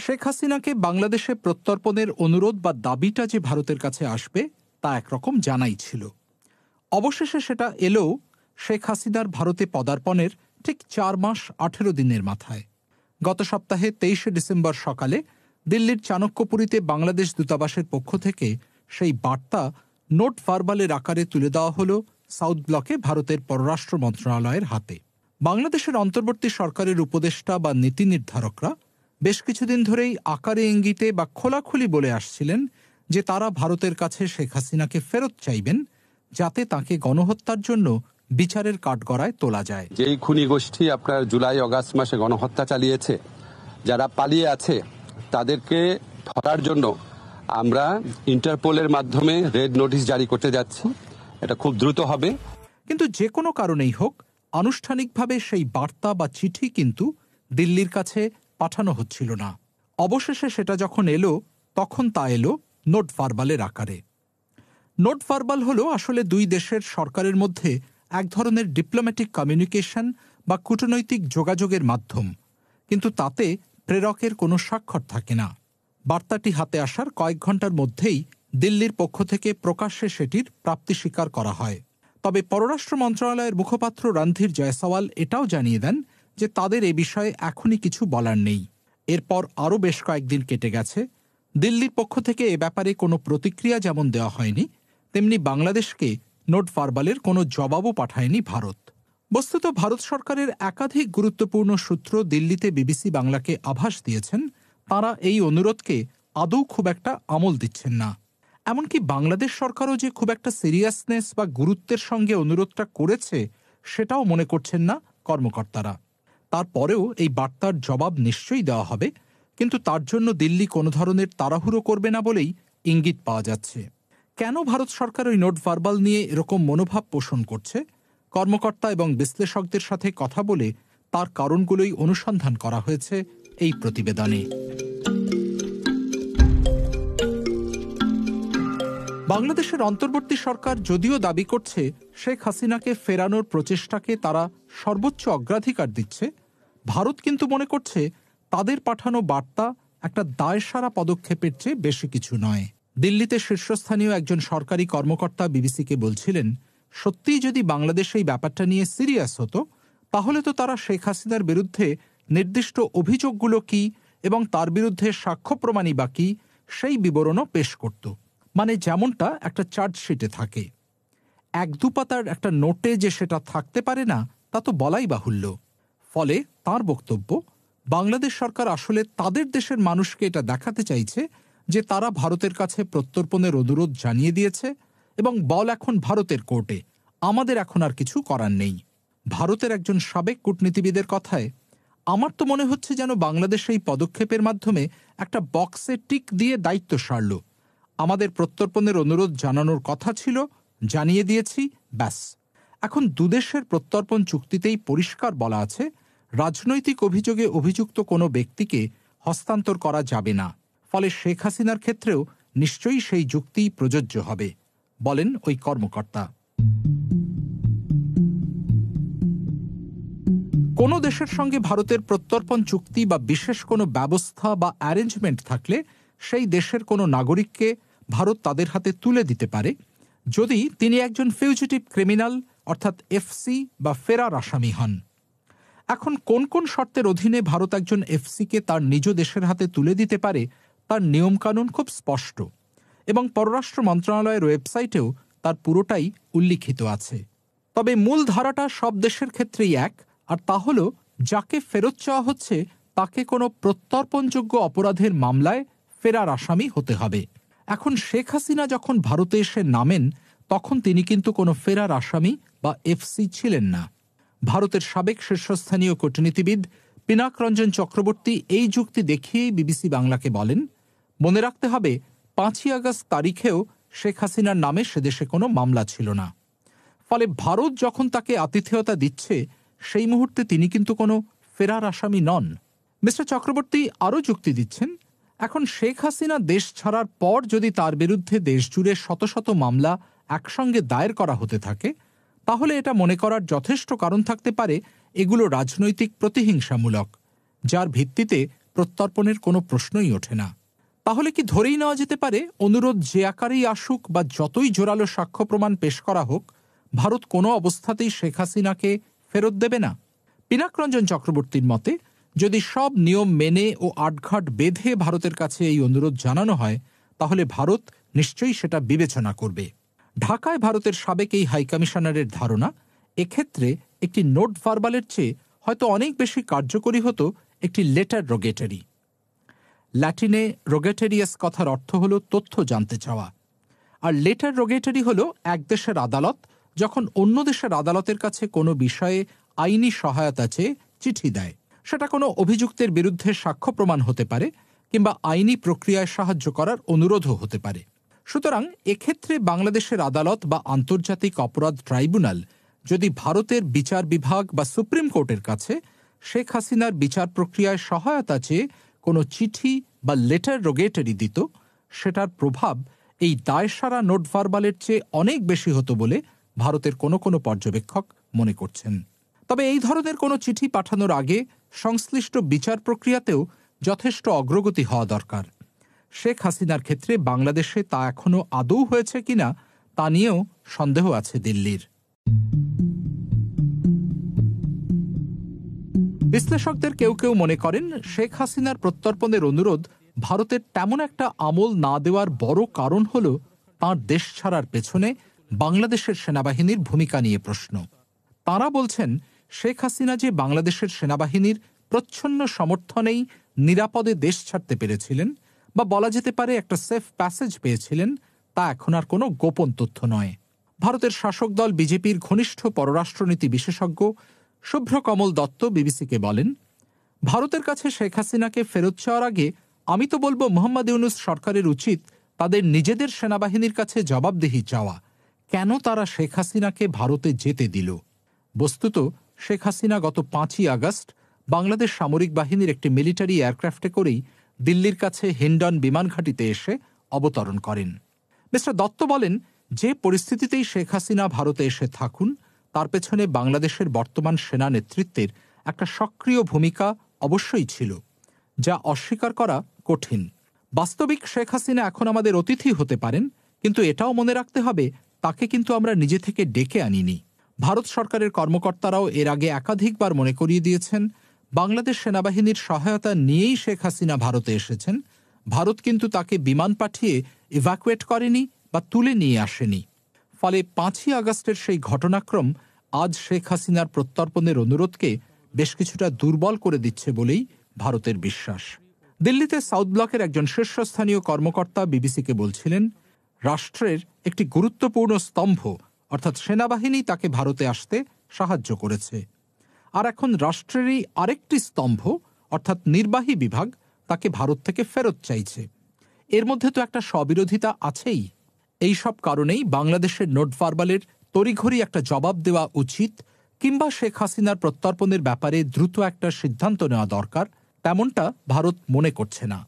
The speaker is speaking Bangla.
শেখ হাসিনাকে বাংলাদেশে প্রত্যর্পণের অনুরোধ বা দাবিটা যে ভারতের কাছে আসবে তা একরকম জানাই ছিল। অবশেষে সেটা এলো শেখ হাসিনার ভারতে পদার্পণের ঠিক 4 মাস 18 দিনের মাথায়। গত সপ্তাহে 23শে ডিসেম্বর সকালে দিল্লির চাণক্যপুরীতে বাংলাদেশ দূতাবাসের পক্ষ থেকে সেই বার্তা নোট ভার্বালের আকারে তুলে দেওয়া হল সাউথ ব্লকে ভারতের পররাষ্ট্র মন্ত্রণালয়ের হাতে। বাংলাদেশের অন্তর্বর্তী সরকারের উপদেষ্টা বা নীতি নির্ধারকরা বেশ কিছুদিন ধরেই আকারে ইঙ্গিতে বা খোলাখুলি বলে আসছিলেন যে তারা ভারতের কাছে শেখ হাসিনাকে ফেরত চাইবেন, যাতে তাকে গণহত্যার জন্য বিচারের কাঠগড়ায় তোলা যায়। যেই খুনি গোষ্ঠী আপনার জুলাই আগস্ট মাসে গণহত্যা চালিয়েছে, যারা পালিয়ে আছে তাদেরকে ধরার জন্য আমরা ইন্টারপোলের মাধ্যমে রেড নোটিশ জারি করতে যাচ্ছি। এটা খুব দ্রুত হবে। কিন্তু যে কোনো কারণেই হোক, আনুষ্ঠানিকভাবে সেই বার্তা বা চিঠি কিন্তু দিল্লির কাছে পাঠানো হচ্ছিল না। অবশেষে সেটা যখন এলো, তখন তা এলো নোট ভার্বালের আকারে। নোট ভার্বাল হলো আসলে দুই দেশের সরকারের মধ্যে এক ধরনের ডিপ্লোম্যাটিক কমিউনিকেশন বা কূটনৈতিক যোগাযোগের মাধ্যম, কিন্তু তাতে প্রেরকের কোনো স্বাক্ষর থাকে না। বার্তাটি হাতে আসার কয়েক ঘন্টার মধ্যেই দিল্লির পক্ষ থেকে প্রকাশ্যে সেটির প্রাপ্তি স্বীকার করা হয়। তবে পররাষ্ট্র মন্ত্রণালয়ের মুখপাত্র রণধীর জয়সওয়াল এটাও জানিয়ে দেন যে তাদের এ বিষয়ে এখনই কিছু বলার নেই। এরপর আরও বেশ কয়েকদিন কেটে গেছে। দিল্লির পক্ষ থেকে এ ব্যাপারে কোনো প্রতিক্রিয়া যেমন দেওয়া হয়নি, তেমনি বাংলাদেশকে নোট ভার্বালের কোনো জবাবও পাঠায়নি ভারত। বস্তুত ভারত সরকারের একাধিক গুরুত্বপূর্ণ সূত্র দিল্লিতে বিবিসি বাংলাকে আভাস দিয়েছেন তারা এই অনুরোধকে আদৌ খুব একটা আমল দিচ্ছেন না। এমনকি বাংলাদেশ সরকারও যে খুব একটা সিরিয়াসনেস বা গুরুত্বের সঙ্গে অনুরোধটা করেছে সেটাও মনে করছেন না কর্মকর্তারা। তারপরেও এই বার্তার জবাব নিশ্চয়ই দেওয়া হবে, কিন্তু তার জন্য দিল্লি কোনো ধরনের তাড়াহুড়ো করবে না বলেই ইঙ্গিত পাওয়া যাচ্ছে। কেন ভারত সরকার ওই নোট ভার্বাল নিয়ে এরকম মনোভাব পোষণ করছে, কর্মকর্তা এবং বিশ্লেষকদের সাথে কথা বলে তার কারণগুলোই অনুসন্ধান করা হয়েছে এই প্রতিবেদনে। বাংলাদেশের অন্তর্বর্তী সরকার যদিও দাবি করছে শেখ হাসিনাকে ফেরানোর প্রচেষ্টাকে তারা সর্বোচ্চ অগ্রাধিকার দিচ্ছে, ভারত কিন্তু মনে করছে তাদের পাঠানো বার্তা একটা দায়সারা পদক্ষেপের চেয়ে বেশি কিছু নয়। দিল্লিতে শীর্ষস্থানীয় একজন সরকারি কর্মকর্তা বিবিসিকে বলছিলেন, সত্যিই যদি বাংলাদেশ এই ব্যাপারটা নিয়ে সিরিয়াস হতো, তাহলে তো তারা শেখ হাসিনার বিরুদ্ধে নির্দিষ্ট অভিযোগগুলো কি এবং তার বিরুদ্ধে সাক্ষ্য প্রমাণই বা কি সেই বিবরণও পেশ করত। মানে যেমনটা একটা চার্জশিটে থাকে। 1-2 পাতার একটা নোটে যে সেটা থাকতে পারে না তা তো বলাই বাহুল্য। ফলে তার বক্তব্য, বাংলাদেশ সরকার আসলে তাদের দেশের মানুষকে এটা দেখাতে চাইছে যে তারা ভারতের কাছে প্রত্যর্পণের অনুরোধ জানিয়ে দিয়েছে এবং বল এখন ভারতের কোর্টে, আমাদের এখন আর কিছু করার নেই। ভারতের একজন সাবেক কূটনীতিবিদের কথায়, আমার তো মনে হচ্ছে যেন বাংলাদেশ এই পদক্ষেপের মাধ্যমে একটা বক্সে টিক দিয়ে দায়িত্ব সারল। আমাদের প্রত্যর্পণের অনুরোধ জানানোর কথা ছিল, জানিয়ে দিয়েছি, ব্যাস। এখন দুদেশের প্রত্যর্পণ চুক্তিতেই পরিষ্কার বলা আছে, রাজনৈতিক অভিযোগে অভিযুক্ত কোনো ব্যক্তিকে হস্তান্তর করা যাবে না। ফলে শেখ হাসিনার ক্ষেত্রেও নিশ্চয়ই সেই যুক্তি প্রযোজ্য হবে, বলেন ওই কর্মকর্তা। কোনো দেশের সঙ্গে ভারতের প্রত্যর্পণ চুক্তি বা বিশেষ কোনো ব্যবস্থা বা অ্যারেঞ্জমেন্ট থাকলে সেই দেশের কোনো নাগরিককে ভারত তাদের হাতে তুলে দিতে পারে যদি তিনি একজন ফিউজিটিভ ক্রিমিনাল অর্থাৎ এফসি বা ফেরার আসামি হন। এখন কোন কোন শর্তের অধীনে ভারত একজন এফসিকে তার নিজ দেশের হাতে তুলে দিতে পারে তার নিয়মকানুন খুব স্পষ্ট এবং পররাষ্ট্র মন্ত্রণালয়ের ওয়েবসাইটেও তার পুরোটাই উল্লিখিত আছে। তবে মূল ধারাটা সব দেশের ক্ষেত্রেই এক, আর তা হল যাকে ফেরত চাওয়া হচ্ছে তাকে কোনো প্রত্যর্পণযোগ্য অপরাধের মামলায় ফেরার আসামি হতে হবে। এখন শেখ হাসিনা যখন ভারতে এসে নামেন তখন তিনি কিন্তু কোনো ফেরার আসামি বা এফসি ছিলেন না। ভারতের সাবেক শীর্ষস্থানীয় কূটনীতিবিদ পিনাক রঞ্জন চক্রবর্তী এই যুক্তি দেখিয়েই বিবিসি বাংলাকে বলেন, মনে রাখতে হবে 5ই আগস্ট তারিখেও শেখ হাসিনার নামে সেদেশে কোনো মামলা ছিল না। ফলে ভারত যখন তাকে আতিথেয়তা দিচ্ছে সেই মুহূর্তে তিনি কিন্তু কোনো ফেরার আসামি নন। মিস্টার চক্রবর্তী আরও যুক্তি দিচ্ছেন, এখন শেখ হাসিনা দেশ ছাড়ার পর যদি তার বিরুদ্ধে দেশজুড়ে শত শত মামলা একসঙ্গে দায়ের করা হতে থাকে, তাহলে এটা মনে করার যথেষ্ট কারণ থাকতে পারে এগুলো রাজনৈতিক প্রতিহিংসামূলক, যার ভিত্তিতে প্রত্যর্পণের কোনো প্রশ্নই ওঠে না। তাহলে কি ধরেই নেওয়া যেতে পারে অনুরোধ যে আকারেই আসুক বা যতই জোরালো সাক্ষ্য প্রমাণ পেশ করা হোক, ভারত কোনো অবস্থাতেই শেখ হাসিনাকে ফেরত দেবে না? পিনাকরঞ্জন চক্রবর্তীর মতে, যদি সব নিয়ম মেনে ও আটঘাট বেঁধে ভারতের কাছে এই অনুরোধ জানানো হয়, তাহলে ভারত নিশ্চয়ই সেটা বিবেচনা করবে। ঢাকায় ভারতের সাবেক এই হাইকমিশনারের ধারণা, এক্ষেত্রে একটি নোট ভার্বালের চেয়ে হয়তো অনেক বেশি কার্যকরী হতো একটি লেটার রোগেটারি। ল্যাটিনে রোগেটেরিয়াস কথার অর্থ হল তথ্য জানতে চাওয়া, আর লেটার রোগেটারি হল এক দেশের আদালত যখন অন্য দেশের আদালতের কাছে কোনো বিষয়ে আইনি সহায়তা চেয়ে চিঠি দেয়। সেটা কোনো অভিযুক্তের বিরুদ্ধে সাক্ষ্য প্রমাণ হতে পারে কিংবা আইনি প্রক্রিয়ায় সাহায্য করার অনুরোধও হতে পারে। সুতরাং এক্ষেত্রে বাংলাদেশের আদালত বা আন্তর্জাতিক অপরাধ ট্রাইব্যুনাল যদি ভারতের বিচার বিভাগ বা সুপ্রিম কোর্টের কাছে শেখ হাসিনার বিচার প্রক্রিয়ায় সহায়তা চেয়ে কোনো চিঠি বা লেটার রোগেটারি দিত, সেটার প্রভাব এই দায়সারা নোট ভার্বালের চেয়ে অনেক বেশি হতো বলে ভারতের কোনো কোনো পর্যবেক্ষক মনে করছেন। তবে এই ধরনের কোনো চিঠি পাঠানোর আগে সংশ্লিষ্ট বিচার প্রক্রিয়াতেও যথেষ্ট অগ্রগতি হওয়া দরকার। শেখ হাসিনার ক্ষেত্রে বাংলাদেশে তা এখনও আদৌ হয়েছে কিনা তা নিয়েও সন্দেহ আছে দিল্লির। বিশ্লেষকদের কেউ কেউ মনে করেন, শেখ হাসিনার প্রত্যর্পণের অনুরোধ ভারতের তেমন একটা আমল না দেওয়ার বড় কারণ হল তাঁর দেশ ছাড়ার পেছনে বাংলাদেশের সেনাবাহিনীর ভূমিকা নিয়ে প্রশ্ন। তাঁরা বলছেন, শেখ হাসিনা যে বাংলাদেশের সেনাবাহিনীর প্রচ্ছন্ন সমর্থনেই নিরাপদে দেশ ছাড়তে পেরেছিলেন বা বলা যেতে পারে একটা সেফ প্যাসেজ পেয়েছিলেন, তা এখন আর কোনো গোপন তথ্য নয়। ভারতের শাসক দল বিজেপির ঘনিষ্ঠ পররাষ্ট্রনীতি বিশেষজ্ঞ শুভ্রকমল দত্ত বিবিসিকে বলেন, ভারতের কাছে শেখ হাসিনাকে ফেরত চাওয়ার আগে আমি তো বলবো মোহাম্মদ ইউনূস সরকারের উচিত তাদের নিজেদের সেনাবাহিনীর কাছে জবাবদিহি চাওয়া, কেন তারা শেখ হাসিনাকে ভারতে যেতে দিল। বস্তুত শেখ হাসিনা গত 5ই আগস্ট বাংলাদেশ সামরিক বাহিনীর একটি মিলিটারি এয়ারক্রাফটে করেই দিল্লির কাছে হিন্ডন বিমান ঘাঁটিতে এসে অবতরণ করেন। মিস্টার দত্ত বলেন, যে পরিস্থিতিতেই শেখ হাসিনা ভারতে এসে থাকুন, তার পেছনে বাংলাদেশের বর্তমান সেনা নেতৃত্বের একটা সক্রিয় ভূমিকা অবশ্যই ছিল, যা অস্বীকার করা কঠিন। বাস্তবিক শেখ হাসিনা এখন আমাদের অতিথি হতে পারেন, কিন্তু এটাও মনে রাখতে হবে তাকে কিন্তু আমরা নিজে থেকে ডেকে আনিনি। ভারত সরকারের কর্মকর্তারাও এর আগে একাধিকবার মনে করিয়ে দিয়েছেন, বাংলাদেশ সেনাবাহিনীর সহায়তা নিয়েই শেখ হাসিনা ভারতে এসেছেন। ভারত কিন্তু তাকে বিমান পাঠিয়ে ইভ্যাকুয়েট করেনি বা তুলে নিয়ে আসেনি। ফলে 5ই আগস্টের সেই ঘটনাক্রম আজ শেখ হাসিনার প্রত্যর্পণের অনুরোধকে বেশ কিছুটা দুর্বল করে দিচ্ছে বলেই ভারতের বিশ্বাস। দিল্লিতে সাউথ ব্লকের একজন শীর্ষস্থানীয় কর্মকর্তা বিবিসিকে বলছিলেন, রাষ্ট্রের একটি গুরুত্বপূর্ণ স্তম্ভ অর্থাৎ সেনাবাহিনী তাকে ভারতে আসতে সাহায্য করেছে, আর এখন রাষ্ট্রেরই আরেকটি স্তম্ভ অর্থাৎ নির্বাহী বিভাগ তাকে ভারত থেকে ফেরত চাইছে। এর মধ্যে তো একটা স্ববিরোধিতা আছেই। এই সব কারণেই বাংলাদেশের নোট ভার্বালের তড়িঘড়ি একটা জবাব দেওয়া উচিত, কিংবা শেখ হাসিনার প্রত্যর্পণের ব্যাপারে দ্রুত একটা সিদ্ধান্ত নেওয়া দরকার, তেমনটা ভারত মনে করছে না।